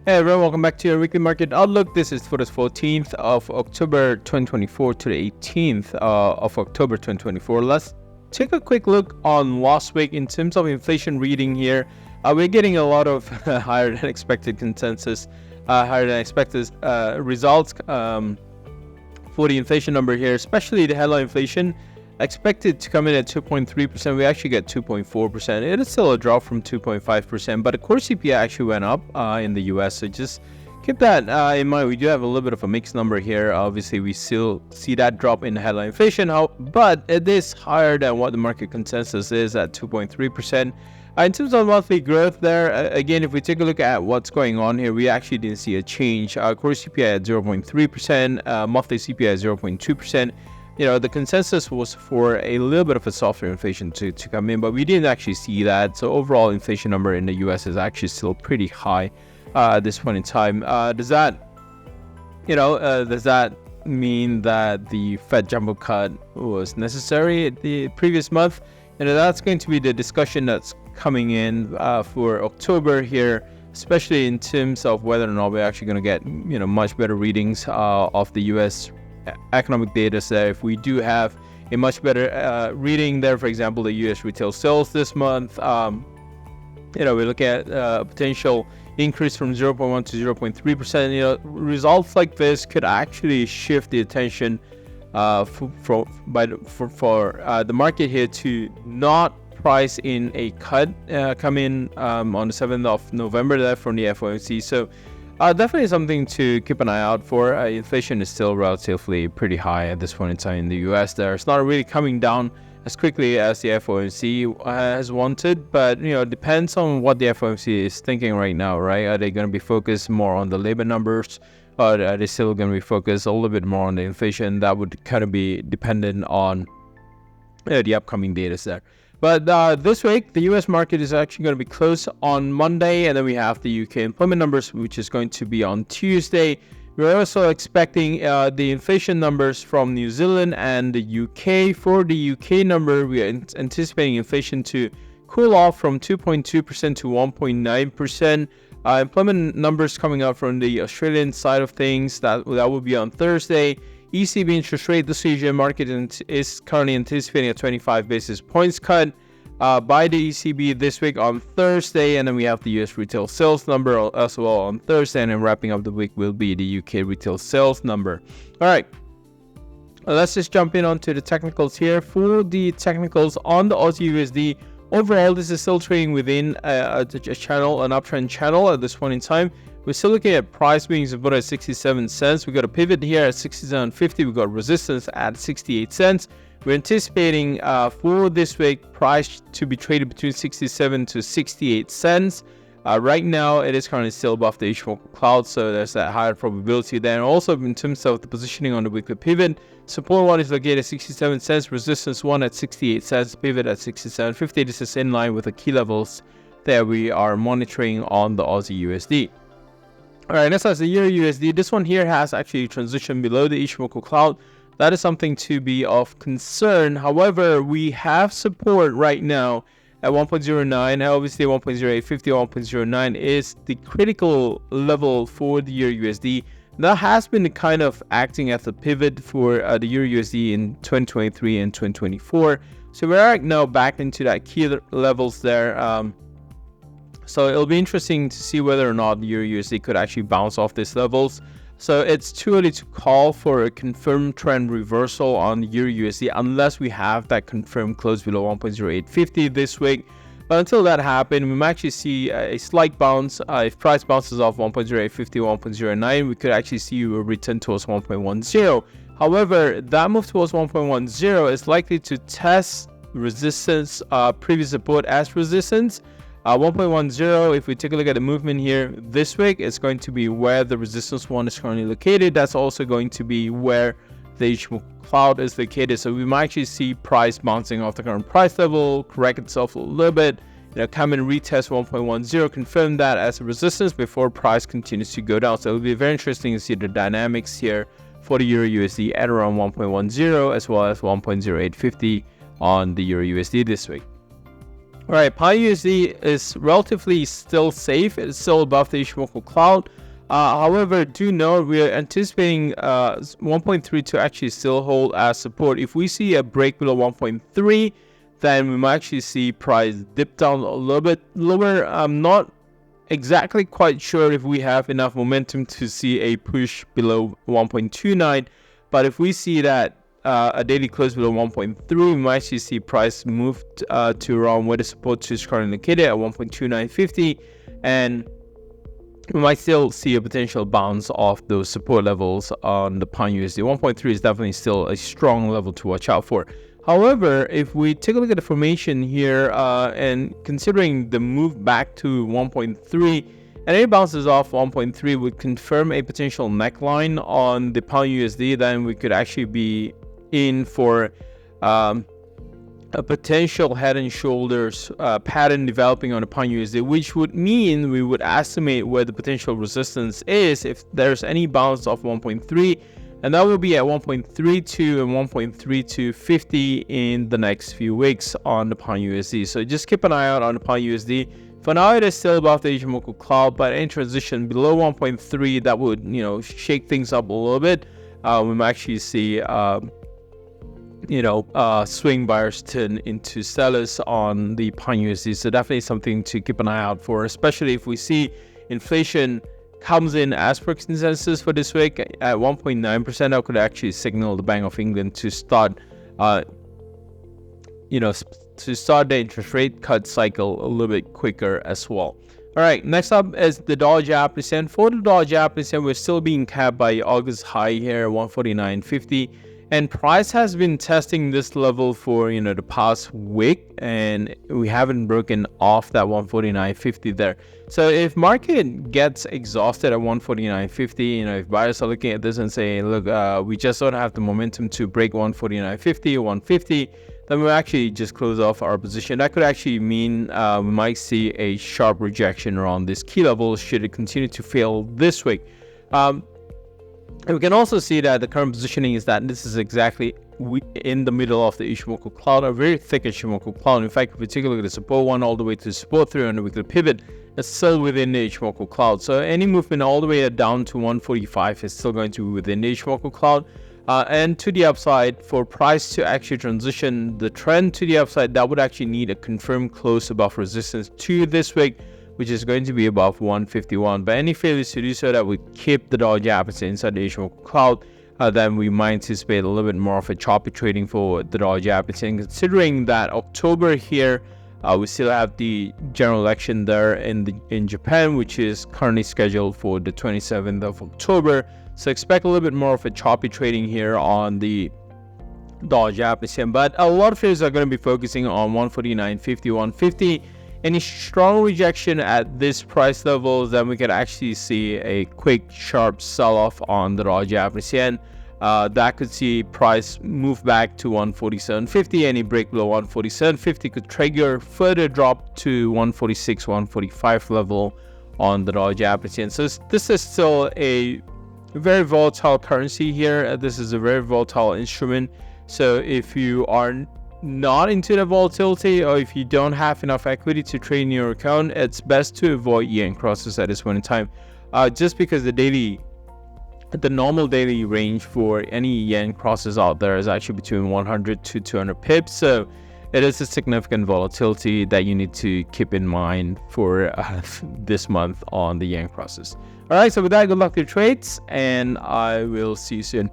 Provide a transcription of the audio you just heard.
Hey everyone, welcome back to your weekly market outlook. This is for the 14th of October 2024 to the 18th of October 2024. Let's take a quick look on last week in terms of inflation reading here. We're getting a lot of higher than expected consensus, higher than expected results for the inflation number here, especially the headline inflation. Expected to come in at 2.3%. We actually get 2.4%. It is still a drop from 2.5%, but the core CPI actually went up in the US. So just keep that in mind. We do have a little bit of a mixed number here. Obviously, we still see that drop in the headline inflation, but it is higher than what the market consensus is at 2.3%. In terms of monthly growth there, again, if we take a look at what's going on here, we actually didn't see a change. Core CPI at 0.3%, monthly CPI at 0.2%. The consensus was for a little bit of a softer inflation to come in, but we didn't actually see that. So overall inflation number in the US is actually still pretty high at this point in time. Does that mean that the Fed jumbo cut was necessary the previous month? That's going to be the discussion that's coming in for October here, especially in terms of whether or not we're actually going to get much better readings of the US economic data set. If we do have a much better reading there, for example, the US retail sales this month, we look at a potential increase from 0.1 to 0.3%. Results like this could actually shift the attention for the market here to not price in a cut come in on the 7th of November there from the FOMC. So definitely something to keep an eye out for. Inflation is still relatively pretty high at this point in time in the US. It's not really coming down as quickly as the FOMC has wanted, but it depends on what the FOMC is thinking right now, right? Are they going to be focused more on the labor numbers, or are they still going to be focused a little bit more on the inflation? That would kind of be dependent on the upcoming data set. But this week, the US market is actually going to be closed on Monday, and then we have the UK employment numbers, which is going to be on Tuesday. We're also expecting the inflation numbers from New Zealand and the UK. For the UK number, we are anticipating inflation to cool off from 2.2% to 1.9%. Employment numbers coming out from the Australian side of things, that will be on Thursday. ECB interest rate decision, market is currently anticipating a 25 basis points cut by the ECB this week on Thursday, and then we have the US retail sales number as well on Thursday, and then wrapping up the week will be the UK retail sales number. All right, let's just jump in onto the technicals here. For the technicals on the Aussie USD, overall this is still trading within a channel, an uptrend channel at this point in time. We're still looking at price being about at 67 cents. We got a pivot here at 67.50. We got resistance at 68 cents. We're anticipating for this week price to be traded between 67 to 68 cents. Right now, it is currently still above the Ishimoku cloud, so there's that higher probability there. And also, in terms of the positioning on the weekly pivot, support 1 is located at 67 cents, resistance 1 at 68 cents, pivot at 67.50. This is in line with the key levels that we are monitoring on the Aussie USD. All right, next is the Euro USD. This one here has actually transitioned below the Ishimoku cloud. That is something to be of concern. However, we have support right now at 1.09. Obviously, 1.0850, 1.09 is the critical level for the Euro USD. That has been kind of acting as a pivot for the Euro USD in 2023 and 2024. So we're right now back into that key levels there. So it'll be interesting to see whether or not the Euro USD could actually bounce off these levels. So it's too early to call for a confirmed trend reversal on the Euro USD unless we have that confirmed close below 1.0850 this week. But until that happens, we might actually see a slight bounce. If price bounces off 1.0850, 1.09, we could actually see a return towards 1.10. However, that move towards 1.10 is likely to test resistance, previous support as resistance. 1.10, if we take a look at the movement here this week, it's going to be where the resistance one is currently located. That's also going to be where the Ishimoku cloud is located. So we might actually see price bouncing off the current price level, correct itself a little bit, come and retest 1.10, confirm that as a resistance before price continues to go down. So it'll be very interesting to see the dynamics here for the Euro USD at around 1.10 as well as 1.0850 on the Euro USD this week. All right, pound USD is relatively still safe. It's still above the Ishimoku cloud. However, do note we are anticipating 1.3 to actually still hold as support. If we see a break below 1.3, then we might actually see price dip down a little bit lower. I'm not exactly quite sure if we have enough momentum to see a push below 1.29, but if we see that a daily close below 1.3, we might actually see price move to around where the support is currently located at 1.2950, and we might still see a potential bounce off those support levels on the pound USD. 1.3 is definitely still a strong level to watch out for. However, if we take a look at the formation here and considering the move back to 1.3, and it bounces off 1.3 would confirm a potential neckline on the pound USD, then we could actually be in for a potential head and shoulders pattern developing on the pound USD, which would mean we would estimate where the potential resistance is if there's any bounce off 1.3, and that will be at 1.32 and 1.3250 in the next few weeks on the pound USD. So just keep an eye out on the pound USD. For now, it is still above the Ichimoku cloud, but in transition below 1.3, that would shake things up a little bit. We might actually see swing buyers turn into sellers on the pound USD. So definitely something to keep an eye out for, especially if we see inflation comes in as per consensus for this week at 1.9%. That could actually signal the Bank of England to start, to start the interest rate cut cycle a little bit quicker as well. All right, next up is the dollar Japanese yen. For the dollar Japanese yen, we're still being capped by August high here, 149.50. And price has been testing this level for the past week, and we haven't broken off that 149.50 there. So if market gets exhausted at 149.50, if buyers are looking at this and saying, look, we just don't have the momentum to break 149.50 or 150, then we'll actually just close off our position. That could actually mean we might see a sharp rejection around this key level should it continue to fail this week. And we can also see that the current positioning is that this is exactly in the middle of the Ichimoku cloud, a very thick Ichimoku cloud. In fact, if we take a look at the support 1 all the way to support 3 on the weekly pivot, it's still within the Ichimoku cloud. So any movement all the way down to 145 is still going to be within the Ichimoku cloud. And to the upside, for price to actually transition the trend to the upside, that would actually need a confirmed close above resistance to this week, which is going to be above 151. But any failures to do so, that would keep the dollar Japanese inside the Ichimoku cloud, then we might anticipate a little bit more of a choppy trading for the dollar Japanese. And considering that October here, we still have the general election there in Japan, which is currently scheduled for the 27th of October. So expect a little bit more of a choppy trading here on the dollar Japanese yen. But a lot of traders are going to be focusing on 149.50, 150. Any strong rejection at this price levels, then we can actually see a quick sharp sell-off on the dollar Japanese yen. That could see price move back to 147.50. Any break below 147.50 could trigger further drop to 146, 145 level on the dollar Japanese yen. So this is still a very volatile currency here. This is a very volatile instrument. So if you are not into the volatility, or if you don't have enough equity to trade in your account, it's best to avoid yen crosses at this point in time, just because the normal daily range for any yen crosses out there is actually between 100 to 200 pips. So it is a significant volatility that you need to keep in mind for this month on the yen crosses. All right, so with that, good luck with your trades, and I will see you soon.